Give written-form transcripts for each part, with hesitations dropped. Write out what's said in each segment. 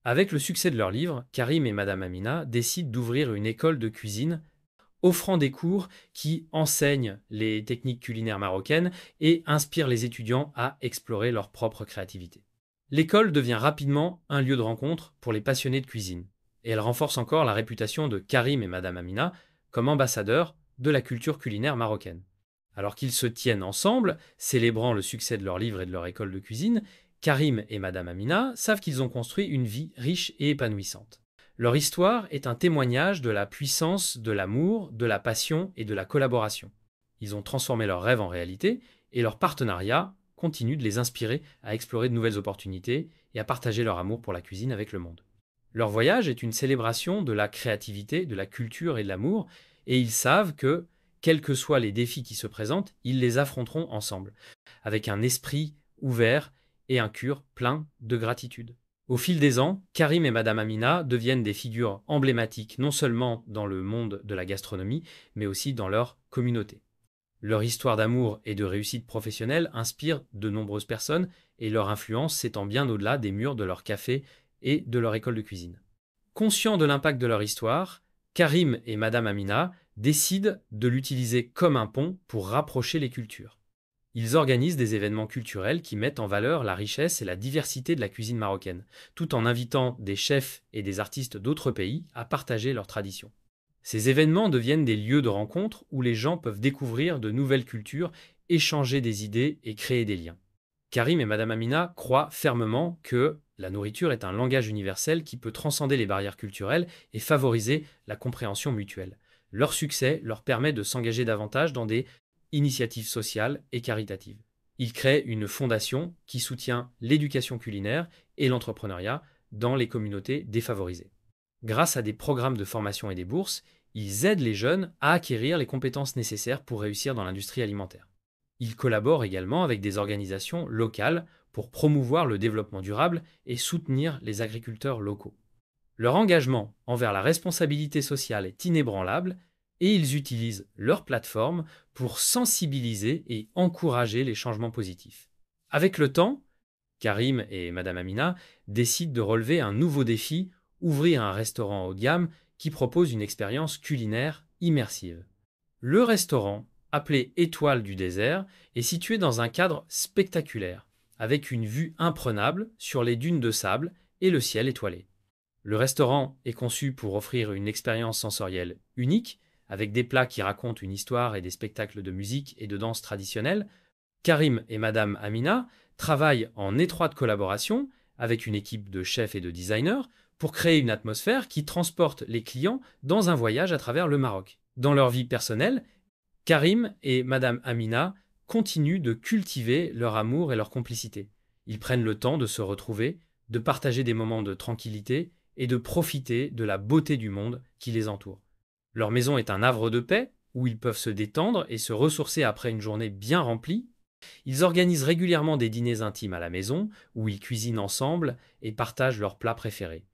Avec le succès de leur livre, Karim et Madame Amina décident d'ouvrir une école de cuisine offrant des cours qui enseignent les techniques culinaires marocaines et inspirent les étudiants à explorer leur propre créativité. L'école devient rapidement un lieu de rencontre pour les passionnés de cuisine, et elle renforce encore la réputation de Karim et Madame Amina comme ambassadeurs de la culture culinaire marocaine. Alors qu'ils se tiennent ensemble, célébrant le succès de leur livre et de leur école de cuisine, Karim et Madame Amina savent qu'ils ont construit une vie riche et épanouissante. Leur histoire est un témoignage de la puissance de l'amour, de la passion et de la collaboration. Ils ont transformé leurs rêves en réalité et leur partenariat continue de les inspirer à explorer de nouvelles opportunités et à partager leur amour pour la cuisine avec le monde. Leur voyage est une célébration de la créativité, de la culture et de l'amour, et ils savent que, quels que soient les défis qui se présentent, ils les affronteront ensemble, avec un esprit ouvert et un cœur plein de gratitude. Au fil des ans, Karim et Madame Amina deviennent des figures emblématiques non seulement dans le monde de la gastronomie, mais aussi dans leur communauté. Leur histoire d'amour et de réussite professionnelle inspire de nombreuses personnes et leur influence s'étend bien au-delà des murs de leur café et de leur école de cuisine. Conscients de l'impact de leur histoire, Karim et Madame Amina décident de l'utiliser comme un pont pour rapprocher les cultures. Ils organisent des événements culturels qui mettent en valeur la richesse et la diversité de la cuisine marocaine, tout en invitant des chefs et des artistes d'autres pays à partager leurs traditions. Ces événements deviennent des lieux de rencontre où les gens peuvent découvrir de nouvelles cultures, échanger des idées et créer des liens. Karim et Madame Amina croient fermement que la nourriture est un langage universel qui peut transcender les barrières culturelles et favoriser la compréhension mutuelle. Leur succès leur permet de s'engager davantage dans des initiatives sociales et caritatives. Ils créent une fondation qui soutient l'éducation culinaire et l'entrepreneuriat dans les communautés défavorisées. Grâce à des programmes de formation et des bourses, ils aident les jeunes à acquérir les compétences nécessaires pour réussir dans l'industrie alimentaire. Ils collaborent également avec des organisations locales pour promouvoir le développement durable et soutenir les agriculteurs locaux. Leur engagement envers la responsabilité sociale est inébranlable et ils utilisent leur plateforme pour sensibiliser et encourager les changements positifs. Avec le temps, Karim et Madame Amina décident de relever un nouveau défi, ouvrir un restaurant haut de gamme qui propose une expérience culinaire immersive. Le restaurant, appelé Étoile du désert, est situé dans un cadre spectaculaire, avec une vue imprenable sur les dunes de sable et le ciel étoilé. Le restaurant est conçu pour offrir une expérience sensorielle unique, avec des plats qui racontent une histoire et des spectacles de musique et de danse traditionnels. Karim et Madame Amina travaillent en étroite collaboration avec une équipe de chefs et de designers pour créer une atmosphère qui transporte les clients dans un voyage à travers le Maroc. Dans leur vie personnelle, Karim et Madame Amina continuent de cultiver leur amour et leur complicité. Ils prennent le temps de se retrouver, de partager des moments de tranquillité et de profiter de la beauté du monde qui les entoure. Leur maison est un havre de paix où ils peuvent se détendre et se ressourcer après une journée bien remplie. Ils organisent régulièrement des dîners intimes à la maison où ils cuisinent ensemble et partagent leurs plats préférés.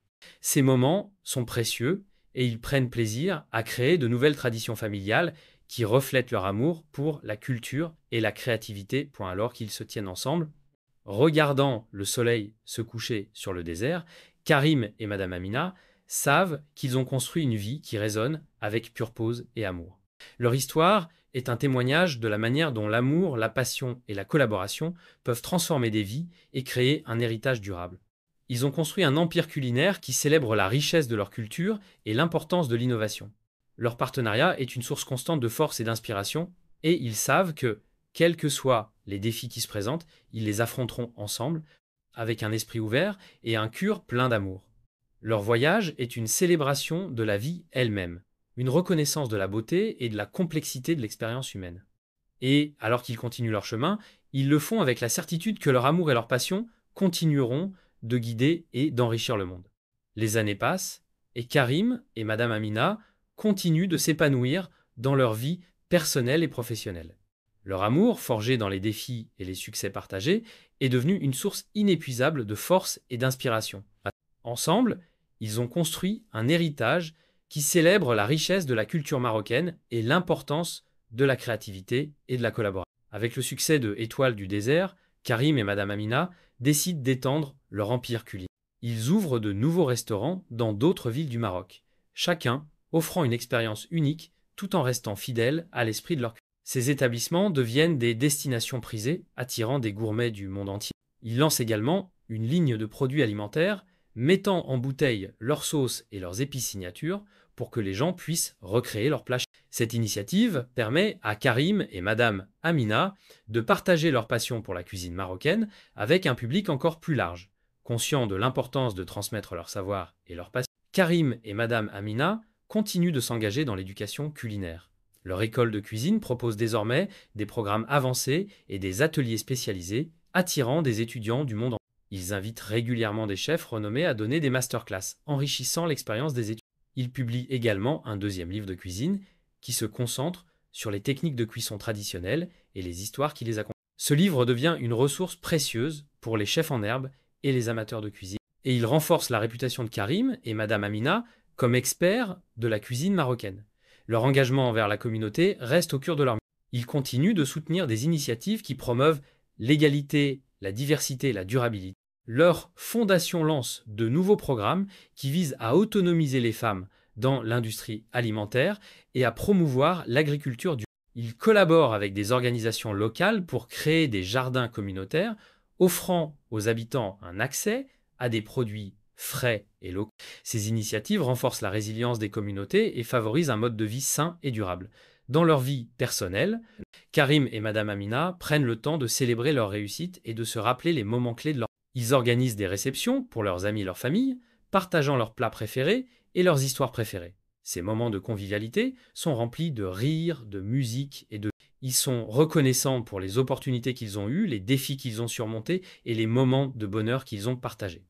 Ces moments sont précieux et ils prennent plaisir à créer de nouvelles traditions familiales qui reflètent leur amour pour la culture et la créativité, point alors qu'ils se tiennent ensemble. Regardant le soleil se coucher sur le désert, Karim et Madame Amina savent qu'ils ont construit une vie qui résonne avec purpose et amour. Leur histoire est un témoignage de la manière dont l'amour, la passion et la collaboration peuvent transformer des vies et créer un héritage durable. Ils ont construit un empire culinaire qui célèbre la richesse de leur culture et l'importance de l'innovation. Leur partenariat est une source constante de force et d'inspiration, et ils savent que, quels que soient les défis qui se présentent, ils les affronteront ensemble, avec un esprit ouvert et un cœur plein d'amour. Leur voyage est une célébration de la vie elle-même, une reconnaissance de la beauté et de la complexité de l'expérience humaine. Et, alors qu'ils continuent leur chemin, ils le font avec la certitude que leur amour et leur passion continueront de guider et d'enrichir le monde. Les années passent, et Karim et Madame Amina continuent de s'épanouir dans leur vie personnelle et professionnelle. Leur amour, forgé dans les défis et les succès partagés, est devenu une source inépuisable de force et d'inspiration. Ensemble, ils ont construit un héritage qui célèbre la richesse de la culture marocaine et l'importance de la créativité et de la collaboration. Avec le succès de Étoile du désert, Karim et Madame Amina décident d'étendre leur empire culinaire. ils ouvrent de nouveaux restaurants dans d'autres villes du Maroc, chacun offrant une expérience unique tout en restant fidèles à l'esprit de leur cuisine. Ces établissements deviennent des destinations prisées, attirant des gourmets du monde entier. Ils lancent également une ligne de produits alimentaires, mettant en bouteille leurs sauces et leurs épices signatures pour que les gens puissent recréer leurs plats. Cette initiative permet à Karim et Madame Amina de partager leur passion pour la cuisine marocaine avec un public encore plus large. Conscients de l'importance de transmettre leur savoir et leur passion, Karim et Madame Amina continuent de s'engager dans l'éducation culinaire. Leur école de cuisine propose désormais des programmes avancés et des ateliers spécialisés, attirant des étudiants du monde entier. Ils invitent régulièrement des chefs renommés à donner des masterclass, enrichissant l'expérience des étudiants. Ils publient également un deuxième livre de cuisine qui se concentre sur les techniques de cuisson traditionnelles et les histoires qui les accompagnent. Ce livre devient une ressource précieuse pour les chefs en herbe et les amateurs de cuisine. Et il renforce la réputation de Karim et Madame Amina comme experts de la cuisine marocaine. Leur engagement envers la communauté reste au cœur de leur mission. Ils continuent de soutenir des initiatives qui promeuvent l'égalité, la diversité et la durabilité. Leur fondation lance de nouveaux programmes qui visent à autonomiser les femmes dans l'industrie alimentaire et à promouvoir l'agriculture durable. Ils collaborent avec des organisations locales pour créer des jardins communautaires, offrant aux habitants un accès à des produits frais et locaux. Ces initiatives renforcent la résilience des communautés et favorisent un mode de vie sain et durable. Dans leur vie personnelle, Karim et Madame Amina prennent le temps de célébrer leur réussite et de se rappeler les moments clés de leur vie. Ils organisent des réceptions pour leurs amis et leur famille, partageant leurs plats préférés et leurs histoires préférées. Ces moments de convivialité sont remplis de rires, de musique et de... Ils sont reconnaissants pour les opportunités qu'ils ont eues, les défis qu'ils ont surmontés et les moments de bonheur qu'ils ont partagés.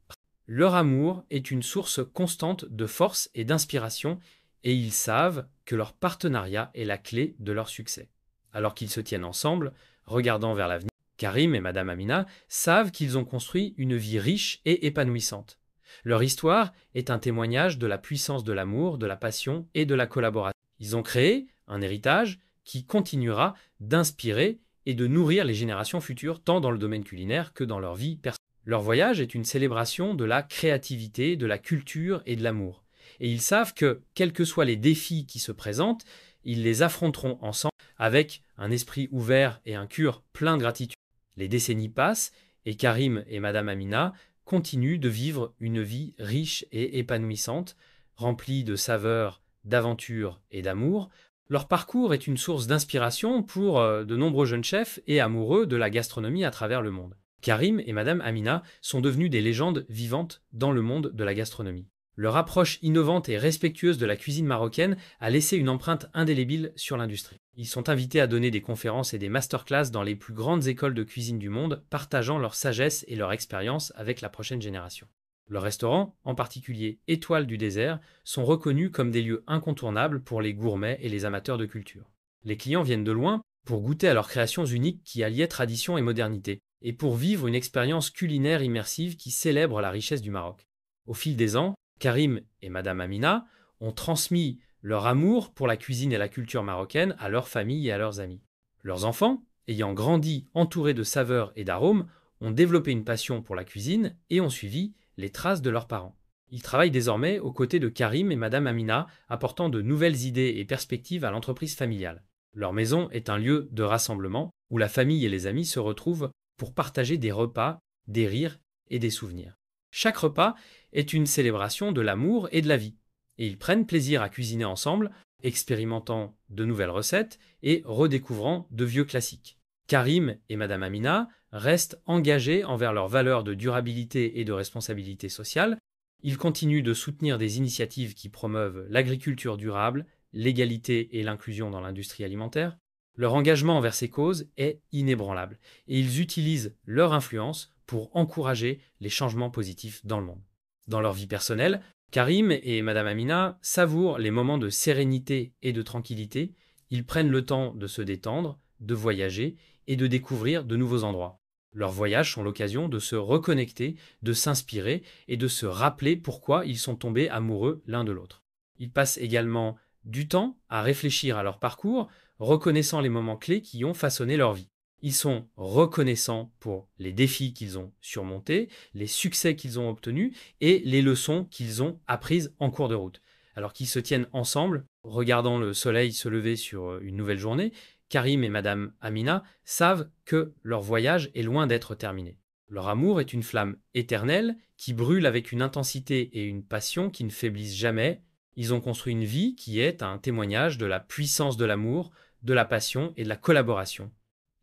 Leur amour est une source constante de force et d'inspiration et ils savent que leur partenariat est la clé de leur succès. Alors qu'ils se tiennent ensemble, regardant vers l'avenir, Karim et Madame Amina savent qu'ils ont construit une vie riche et épanouissante. Leur histoire est un témoignage de la puissance de l'amour, de la passion et de la collaboration. Ils ont créé un héritage qui continuera d'inspirer et de nourrir les générations futures, tant dans le domaine culinaire que dans leur vie personnelle. Leur voyage est une célébration de la créativité, de la culture et de l'amour. Et ils savent que, quels que soient les défis qui se présentent, ils les affronteront ensemble avec un esprit ouvert et un cœur plein de gratitude. Les décennies passent et Karim et Madame Amina continuent de vivre une vie riche et épanouissante, remplie de saveurs, d'aventures et d'amour. Leur parcours est une source d'inspiration pour de nombreux jeunes chefs et amoureux de la gastronomie à travers le monde. Karim et Madame Amina sont devenus des légendes vivantes dans le monde de la gastronomie. Leur approche innovante et respectueuse de la cuisine marocaine a laissé une empreinte indélébile sur l'industrie. Ils sont invités à donner des conférences et des masterclass dans les plus grandes écoles de cuisine du monde, partageant leur sagesse et leur expérience avec la prochaine génération. Leurs restaurants, en particulier Étoiles du désert, sont reconnus comme des lieux incontournables pour les gourmets et les amateurs de culture. Les clients viennent de loin pour goûter à leurs créations uniques qui alliaient tradition et modernité, et pour vivre une expérience culinaire immersive qui célèbre la richesse du Maroc. Au fil des ans, Karim et Madame Amina ont transmis leur amour pour la cuisine et la culture marocaine à leurs familles et à leurs amis. Leurs enfants, ayant grandi entourés de saveurs et d'arômes, ont développé une passion pour la cuisine et ont suivi les traces de leurs parents. Ils travaillent désormais aux côtés de Karim et Madame Amina, apportant de nouvelles idées et perspectives à l'entreprise familiale. Leur maison est un lieu de rassemblement où la famille et les amis se retrouvent pour partager des repas, des rires et des souvenirs. Chaque repas est une célébration de l'amour et de la vie, et ils prennent plaisir à cuisiner ensemble, expérimentant de nouvelles recettes et redécouvrant de vieux classiques. Karim et Madame Amina restent engagés envers leurs valeurs de durabilité et de responsabilité sociale. Ils continuent de soutenir des initiatives qui promeuvent l'agriculture durable, l'égalité et l'inclusion dans l'industrie alimentaire. Leur engagement envers ces causes est inébranlable et ils utilisent leur influence pour encourager les changements positifs dans le monde. Dans leur vie personnelle, Karim et Madame Amina savourent les moments de sérénité et de tranquillité. Ils prennent le temps de se détendre, de voyager et de découvrir de nouveaux endroits. Leurs voyages sont l'occasion de se reconnecter, de s'inspirer et de se rappeler pourquoi ils sont tombés amoureux l'un de l'autre. Ils passent également du temps à réfléchir à leur parcours, reconnaissant les moments clés qui ont façonné leur vie. Ils sont reconnaissants pour les défis qu'ils ont surmontés, les succès qu'ils ont obtenus et les leçons qu'ils ont apprises en cours de route. Alors qu'ils se tiennent ensemble, regardant le soleil se lever sur une nouvelle journée, Karim et Madame Amina savent que leur voyage est loin d'être terminé. Leur amour est une flamme éternelle qui brûle avec une intensité et une passion qui ne faiblissent jamais. Ils ont construit une vie qui est un témoignage de la puissance de l'amour, de la passion et de la collaboration.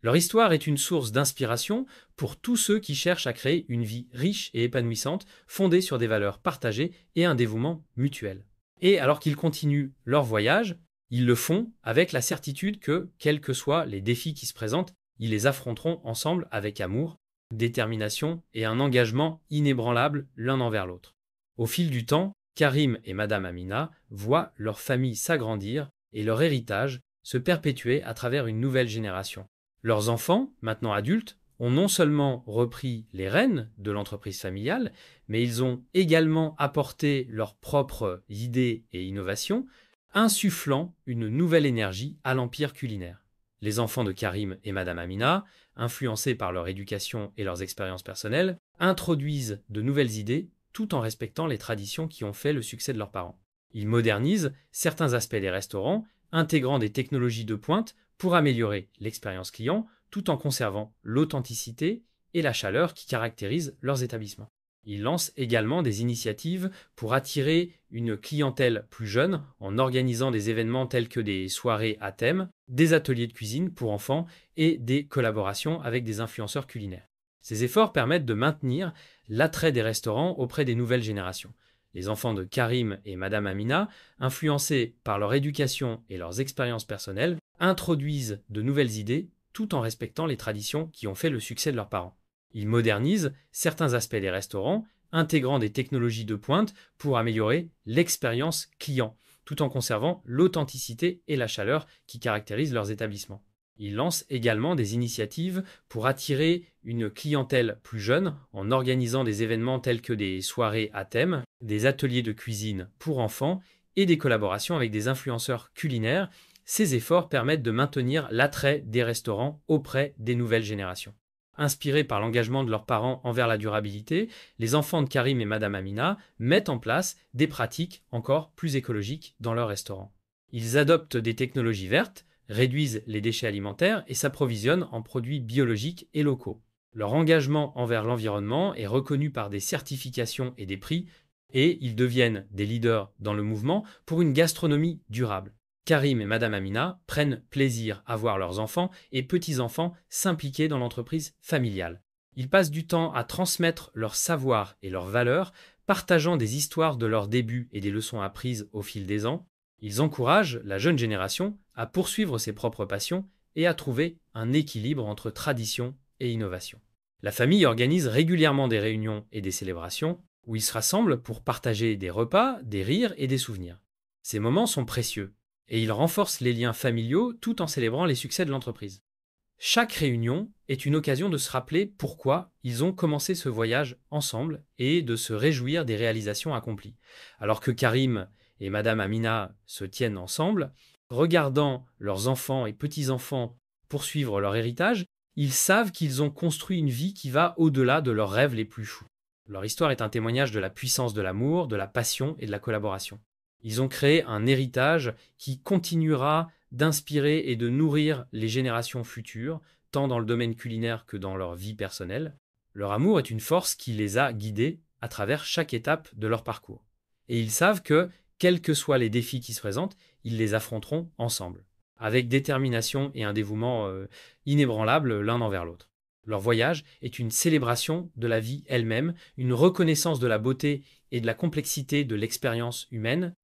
Leur histoire est une source d'inspiration pour tous ceux qui cherchent à créer une vie riche et épanouissante, fondée sur des valeurs partagées et un dévouement mutuel. Et alors qu'ils continuent leur voyage, ils le font avec la certitude que, quels que soient les défis qui se présentent, ils les affronteront ensemble avec amour, détermination et un engagement inébranlable l'un envers l'autre. Au fil du temps, Karim et Madame Amina voient leur famille s'agrandir et leur héritage se perpétuer à travers une nouvelle génération. Leurs enfants, maintenant adultes, ont non seulement repris les rênes de l'entreprise familiale, mais ils ont également apporté leurs propres idées et innovations, insufflant une nouvelle énergie à l'empire culinaire. Les enfants de Karim et Madame Amina, influencés par leur éducation et leurs expériences personnelles, introduisent de nouvelles idées tout en respectant les traditions qui ont fait le succès de leurs parents. Ils modernisent certains aspects des restaurants, intégrant des technologies de pointe pour améliorer l'expérience client tout en conservant l'authenticité et la chaleur qui caractérisent leurs établissements. Ils lancent également des initiatives pour attirer une clientèle plus jeune en organisant des événements tels que des soirées à thème, des ateliers de cuisine pour enfants et des collaborations avec des influenceurs culinaires. Ces efforts permettent de maintenir l'attrait des restaurants auprès des nouvelles générations. Les enfants de Karim et Madame Amina, influencés par leur éducation et leurs expériences personnelles, introduisent de nouvelles idées tout en respectant les traditions qui ont fait le succès de leurs parents. Ils modernisent certains aspects des restaurants, intégrant des technologies de pointe pour améliorer l'expérience client, tout en conservant l'authenticité et la chaleur qui caractérisent leurs établissements. Ils lancent également des initiatives pour attirer une clientèle plus jeune en organisant des événements tels que des soirées à thème, des ateliers de cuisine pour enfants et des collaborations avec des influenceurs culinaires. Ces efforts permettent de maintenir l'attrait des restaurants auprès des nouvelles générations. Inspirés par l'engagement de leurs parents envers la durabilité, les enfants de Karim et Madame Amina mettent en place des pratiques encore plus écologiques dans leurs restaurants. Ils adoptent des technologies vertes, réduisent les déchets alimentaires et s'approvisionnent en produits biologiques et locaux. Leur engagement envers l'environnement est reconnu par des certifications et des prix, et ils deviennent des leaders dans le mouvement pour une gastronomie durable. Karim et Madame Amina prennent plaisir à voir leurs enfants et petits-enfants s'impliquer dans l'entreprise familiale. Ils passent du temps à transmettre leur savoir et leurs valeurs, partageant des histoires de leurs débuts et des leçons apprises au fil des ans. Ils encouragent la jeune génération à poursuivre ses propres passions et à trouver un équilibre entre tradition et innovation. La famille organise régulièrement des réunions et des célébrations où ils se rassemblent pour partager des repas, des rires et des souvenirs. Ces moments sont précieux et ils renforcent les liens familiaux tout en célébrant les succès de l'entreprise. Chaque réunion est une occasion de se rappeler pourquoi ils ont commencé ce voyage ensemble et de se réjouir des réalisations accomplies. Alors que Karim et Madame Amina se tiennent ensemble, regardant leurs enfants et petits-enfants poursuivre leur héritage, ils savent qu'ils ont construit une vie qui va au-delà de leurs rêves les plus fous. Leur histoire est un témoignage de la puissance de l'amour, de la passion et de la collaboration. Ils ont créé un héritage qui continuera d'inspirer et de nourrir les générations futures, tant dans le domaine culinaire que dans leur vie personnelle. Leur amour est une force qui les a guidés à travers chaque étape de leur parcours. Et ils savent que, quels que soient les défis qui se présentent, ils les affronteront ensemble, avec détermination et un dévouement inébranlable l'un envers l'autre. Leur voyage est une célébration de la vie elle-même, une reconnaissance de la beauté et de la complexité de l'expérience humaine.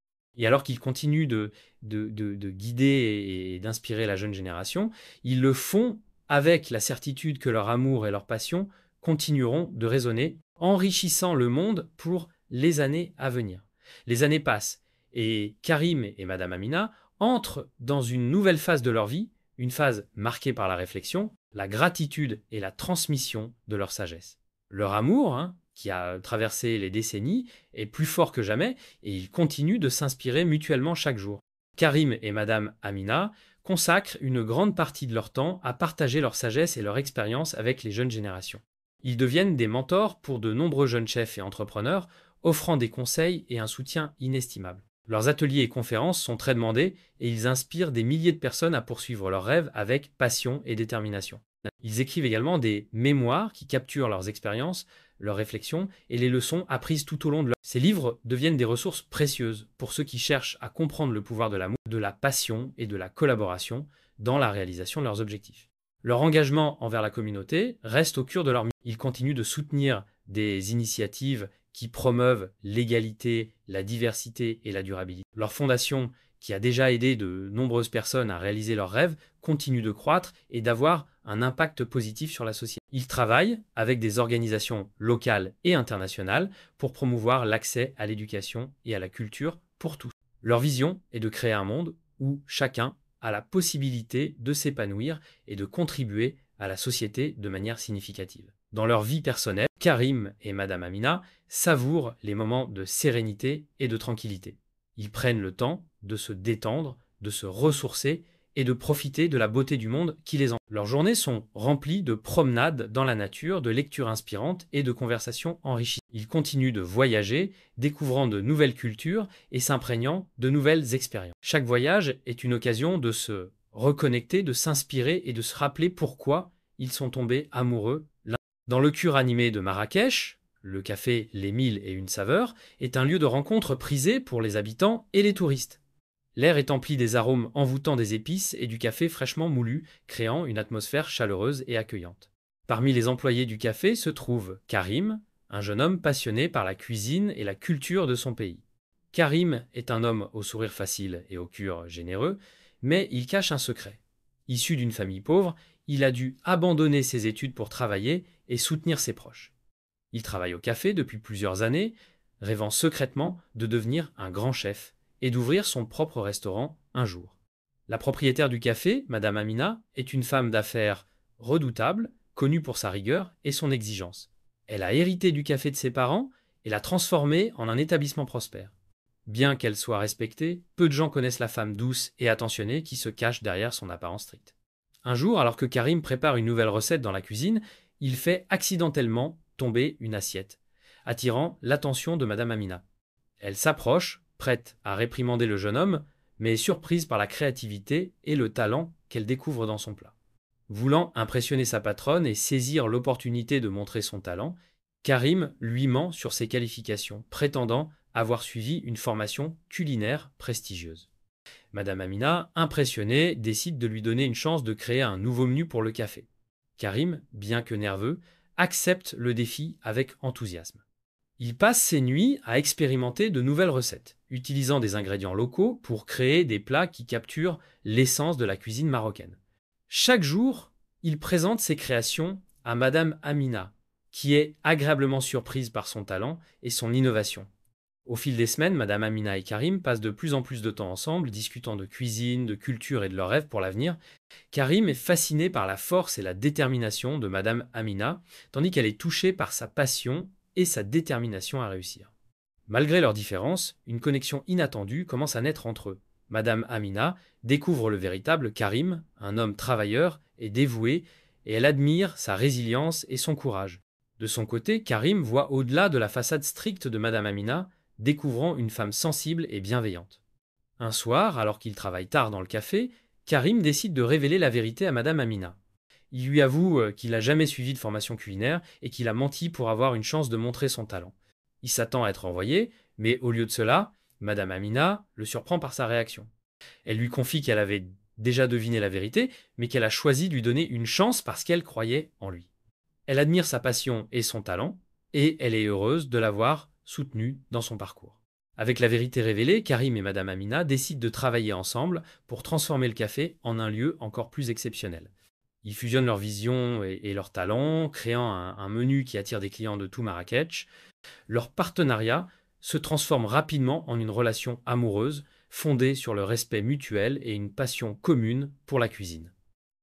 Et alors qu'ils continuent de guider et d'inspirer la jeune génération, ils le font avec la certitude que leur amour et leur passion continueront de résonner, enrichissant le monde pour les années à venir. Les années passent et Karim et Madame Amina entrent dans une nouvelle phase de leur vie, une phase marquée par la réflexion, la gratitude et la transmission de leur sagesse. Leur amour, qui a traversé les décennies, est plus fort que jamais et ils continuent de s'inspirer mutuellement chaque jour. Karim et Madame Amina consacrent une grande partie de leur temps à partager leur sagesse et leur expérience avec les jeunes générations. Ils deviennent des mentors pour de nombreux jeunes chefs et entrepreneurs, offrant des conseils et un soutien inestimable. Leurs ateliers et conférences sont très demandés et ils inspirent des milliers de personnes à poursuivre leurs rêves avec passion et détermination. Ils écrivent également des mémoires qui capturent leurs expériences, leurs réflexions et les leçons apprises tout au long de leur... Ces livres deviennent des ressources précieuses pour ceux qui cherchent à comprendre le pouvoir de l'amour, de la passion et de la collaboration dans la réalisation de leurs objectifs. Leur engagement envers la communauté reste au cœur de leur mission. Ils continuent de soutenir des initiatives qui promeuvent l'égalité, la diversité et la durabilité. Leur fondation, qui a déjà aidé de nombreuses personnes à réaliser leurs rêves, continue de croître et d'avoir un impact positif sur la société. Ils travaillent avec des organisations locales et internationales pour promouvoir l'accès à l'éducation et à la culture pour tous. Leur vision est de créer un monde où chacun a la possibilité de s'épanouir et de contribuer à la société de manière significative. Dans leur vie personnelle, Karim et Madame Amina savourent les moments de sérénité et de tranquillité. Ils prennent le temps de se détendre, de se ressourcer et de profiter de la beauté du monde qui les entoure. Leurs journées sont remplies de promenades dans la nature, de lectures inspirantes et de conversations enrichissantes. Ils continuent de voyager, découvrant de nouvelles cultures et s'imprégnant de nouvelles expériences. Chaque voyage est une occasion de se reconnecter, de s'inspirer et de se rappeler pourquoi ils sont tombés amoureux l'un. Dans le cœur animé de Marrakech, le café Les Mille et une saveur est un lieu de rencontre prisé pour les habitants et les touristes. L'air est empli des arômes envoûtants des épices et du café fraîchement moulu, créant une atmosphère chaleureuse et accueillante. Parmi les employés du café se trouve Karim, un jeune homme passionné par la cuisine et la culture de son pays. Karim est un homme au sourire facile et au cœur généreux, mais il cache un secret. Issu d'une famille pauvre, il a dû abandonner ses études pour travailler et soutenir ses proches. Il travaille au café depuis plusieurs années, rêvant secrètement de devenir un grand chef et d'ouvrir son propre restaurant un jour. La propriétaire du café, Madame Amina, est une femme d'affaires redoutable, connue pour sa rigueur et son exigence. Elle a hérité du café de ses parents et l'a transformé en un établissement prospère. Bien qu'elle soit respectée, peu de gens connaissent la femme douce et attentionnée qui se cache derrière son apparence stricte. Un jour, alors que Karim prépare une nouvelle recette dans la cuisine, il fait accidentellement tomber une assiette, attirant l'attention de Madame Amina. Elle s'approche, prête à réprimander le jeune homme, mais est surprise par la créativité et le talent qu'elle découvre dans son plat. Voulant impressionner sa patronne et saisir l'opportunité de montrer son talent, Karim lui ment sur ses qualifications, prétendant avoir suivi une formation culinaire prestigieuse. Madame Amina, impressionnée, décide de lui donner une chance de créer un nouveau menu pour le café. Karim, bien que nerveux, accepte le défi avec enthousiasme. Il passe ses nuits à expérimenter de nouvelles recettes, utilisant des ingrédients locaux pour créer des plats qui capturent l'essence de la cuisine marocaine. Chaque jour, il présente ses créations à Madame Amina, qui est agréablement surprise par son talent et son innovation. Au fil des semaines, Madame Amina et Karim passent de plus en plus de temps ensemble, discutant de cuisine, de culture et de leurs rêves pour l'avenir. Karim est fasciné par la force et la détermination de Madame Amina, tandis qu'elle est touchée par sa passion et sa détermination à réussir. Malgré leurs différences, une connexion inattendue commence à naître entre eux. Madame Amina découvre le véritable Karim, un homme travailleur et dévoué, et elle admire sa résilience et son courage. De son côté, Karim voit au-delà de la façade stricte de Madame Amina, découvrant une femme sensible et bienveillante. Un soir, alors qu'il travaille tard dans le café, Karim décide de révéler la vérité à Madame Amina. Il lui avoue qu'il n'a jamais suivi de formation culinaire et qu'il a menti pour avoir une chance de montrer son talent. Il s'attend à être envoyé, mais au lieu de cela, Madame Amina le surprend par sa réaction. Elle lui confie qu'elle avait déjà deviné la vérité, mais qu'elle a choisi de lui donner une chance parce qu'elle croyait en lui. Elle admire sa passion et son talent, et elle est heureuse de l'avoir soutenu dans son parcours. Avec la vérité révélée, Karim et Madame Amina décident de travailler ensemble pour transformer le café en un lieu encore plus exceptionnel. Ils fusionnent leur vision et leurs talents, créant un menu qui attire des clients de tout Marrakech. Leur partenariat se transforme rapidement en une relation amoureuse, fondée sur le respect mutuel et une passion commune pour la cuisine.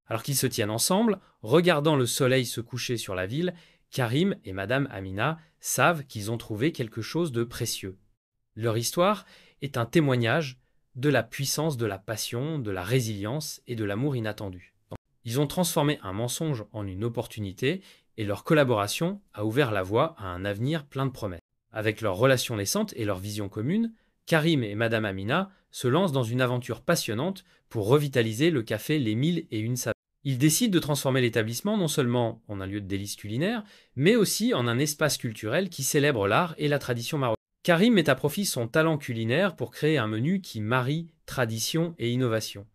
Alors qu'ils se tiennent ensemble, regardant le soleil se coucher sur la ville, Karim et Madame Amina savent qu'ils ont trouvé quelque chose de précieux. Leur histoire est un témoignage de la puissance, de la passion, de la résilience et de l'amour inattendu. Ils ont transformé un mensonge en une opportunité et leur collaboration a ouvert la voie à un avenir plein de promesses. Avec leur relation naissante et leur vision commune, Karim et Madame Amina se lancent dans une aventure passionnante pour revitaliser le café Les Mille et Une Saveurs. Ils décident de transformer l'établissement non seulement en un lieu de délices culinaires, mais aussi en un espace culturel qui célèbre l'art et la tradition marocaine. Karim met à profit son talent culinaire pour créer un menu qui marie tradition et innovation.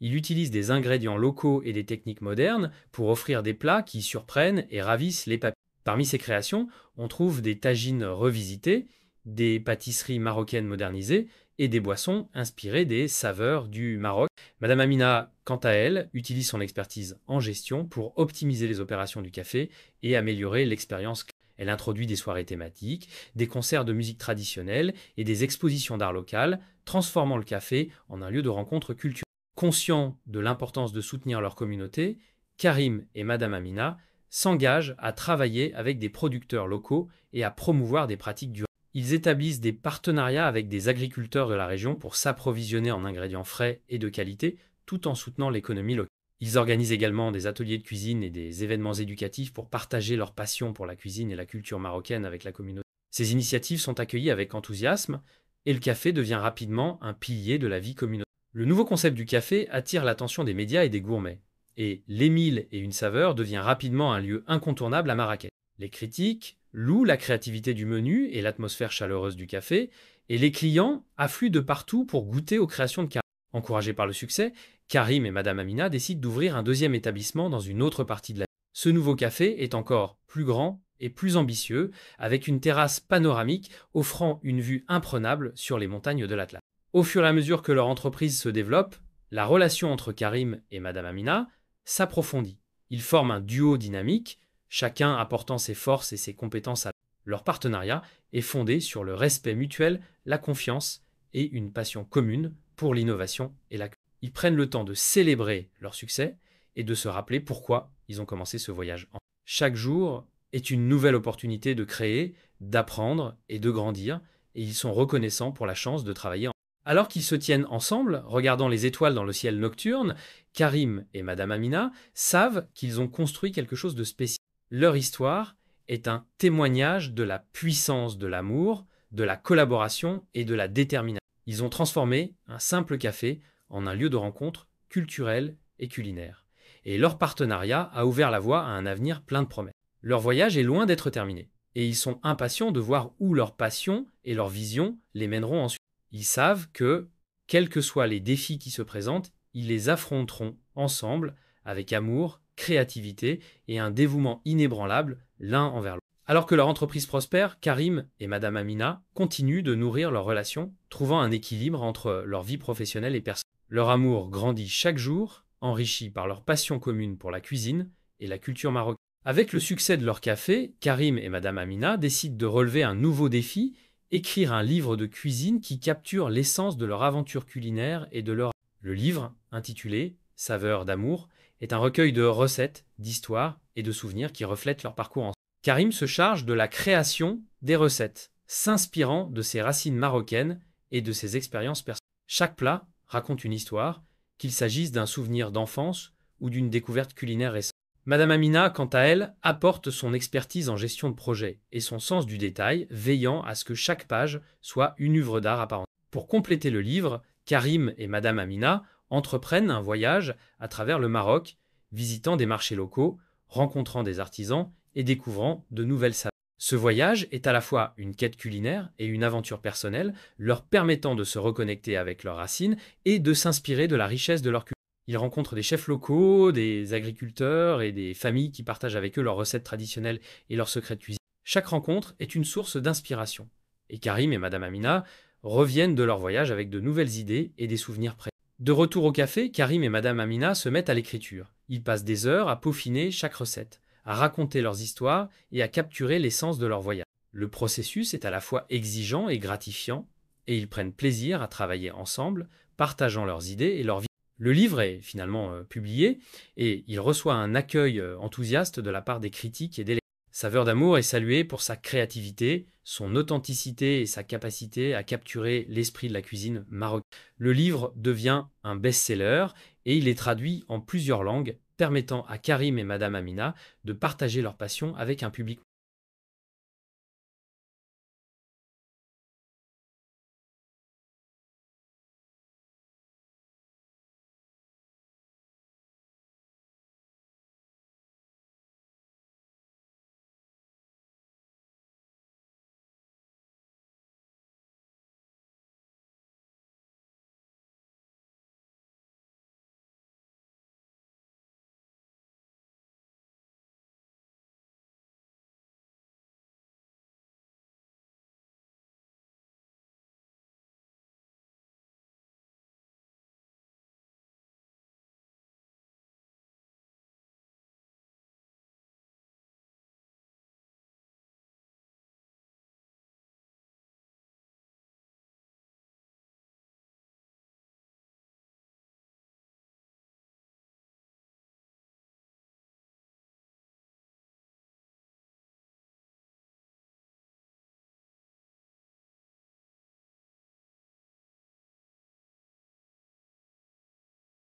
Il utilise des ingrédients locaux et des techniques modernes pour offrir des plats qui surprennent et ravissent les papilles. Parmi ses créations, on trouve des tagines revisitées, des pâtisseries marocaines modernisées et des boissons inspirées des saveurs du Maroc. Madame Amina, quant à elle, utilise son expertise en gestion pour optimiser les opérations du café et améliorer l'expérience. Elle introduit des soirées thématiques, des concerts de musique traditionnelle et des expositions d'art local, transformant le café en un lieu de rencontre culturelle. Conscients de l'importance de soutenir leur communauté, Karim et Madame Amina s'engagent à travailler avec des producteurs locaux et à promouvoir des pratiques durables. Ils établissent des partenariats avec des agriculteurs de la région pour s'approvisionner en ingrédients frais et de qualité, tout en soutenant l'économie locale. Ils organisent également des ateliers de cuisine et des événements éducatifs pour partager leur passion pour la cuisine et la culture marocaine avec la communauté. Ces initiatives sont accueillies avec enthousiasme et le café devient rapidement un pilier de la vie communautaire. Le nouveau concept du café attire l'attention des médias et des gourmets, et Les Mille et Une Saveur devient rapidement un lieu incontournable à Marrakech. Les critiques louent la créativité du menu et l'atmosphère chaleureuse du café, et les clients affluent de partout pour goûter aux créations de Karim. Encouragés par le succès, Karim et Madame Amina décident d'ouvrir un deuxième établissement dans une autre partie de la ville. Ce nouveau café est encore plus grand et plus ambitieux, avec une terrasse panoramique offrant une vue imprenable sur les montagnes de l'Atlas. Au fur et à mesure que leur entreprise se développe, la relation entre Karim et Madame Amina s'approfondit. Ils forment un duo dynamique, chacun apportant ses forces et ses compétences à leur partenariat est fondé sur le respect mutuel, la confiance et une passion commune pour l'innovation et la culture. Ils prennent le temps de célébrer leur succès et de se rappeler pourquoi ils ont commencé ce voyage. Chaque jour est une nouvelle opportunité de créer, d'apprendre et de grandir, et ils sont reconnaissants pour la chance de travailler ensemble. Alors qu'ils se tiennent ensemble, regardant les étoiles dans le ciel nocturne, Karim et Madame Amina savent qu'ils ont construit quelque chose de spécial. Leur histoire est un témoignage de la puissance de l'amour, de la collaboration et de la détermination. Ils ont transformé un simple café en un lieu de rencontre culturel et culinaire. Et leur partenariat a ouvert la voie à un avenir plein de promesses. Leur voyage est loin d'être terminé, et ils sont impatients de voir où leur passion et leur vision les mèneront ensuite. Ils savent que, quels que soient les défis qui se présentent, ils les affronteront ensemble avec amour, créativité et un dévouement inébranlable l'un envers l'autre. Alors que leur entreprise prospère, Karim et Madame Amina continuent de nourrir leur relation, trouvant un équilibre entre leur vie professionnelle et personnelle. Leur amour grandit chaque jour, enrichi par leur passion commune pour la cuisine et la culture marocaine. Avec le succès de leur café, Karim et Madame Amina décident de relever un nouveau défi, écrire un livre de cuisine qui capture l'essence de leur aventure culinaire et de leur... Le livre, intitulé Saveurs d'amour, est un recueil de recettes, d'histoires et de souvenirs qui reflètent leur parcours ensemble. Karim se charge de la création des recettes, s'inspirant de ses racines marocaines et de ses expériences personnelles. Chaque plat raconte une histoire, qu'il s'agisse d'un souvenir d'enfance ou d'une découverte culinaire récente. Madame Amina, quant à elle, apporte son expertise en gestion de projet et son sens du détail, veillant à ce que chaque page soit une œuvre d'art à part entière. Pour compléter le livre, Karim et Madame Amina entreprennent un voyage à travers le Maroc, visitant des marchés locaux, rencontrant des artisans et découvrant de nouvelles saveurs. Ce voyage est à la fois une quête culinaire et une aventure personnelle, leur permettant de se reconnecter avec leurs racines et de s'inspirer de la richesse de leur culture. Ils rencontrent des chefs locaux, des agriculteurs et des familles qui partagent avec eux leurs recettes traditionnelles et leurs secrets de cuisine. Chaque rencontre est une source d'inspiration. Et Karim et Madame Amina reviennent de leur voyage avec de nouvelles idées et des souvenirs précieux. De retour au café, Karim et Madame Amina se mettent à l'écriture. Ils passent des heures à peaufiner chaque recette, à raconter leurs histoires et à capturer l'essence de leur voyage. Le processus est à la fois exigeant et gratifiant, et ils prennent plaisir à travailler ensemble, partageant leurs idées et leur vie. Le livre est finalement publié, et il reçoit un accueil enthousiaste de la part des critiques et des lecteurs. Saveur d'amour est salué pour sa créativité, son authenticité et sa capacité à capturer l'esprit de la cuisine marocaine. Le livre devient un best-seller et il est traduit en plusieurs langues, permettant à Karim et Madame Amina de partager leur passion avec un public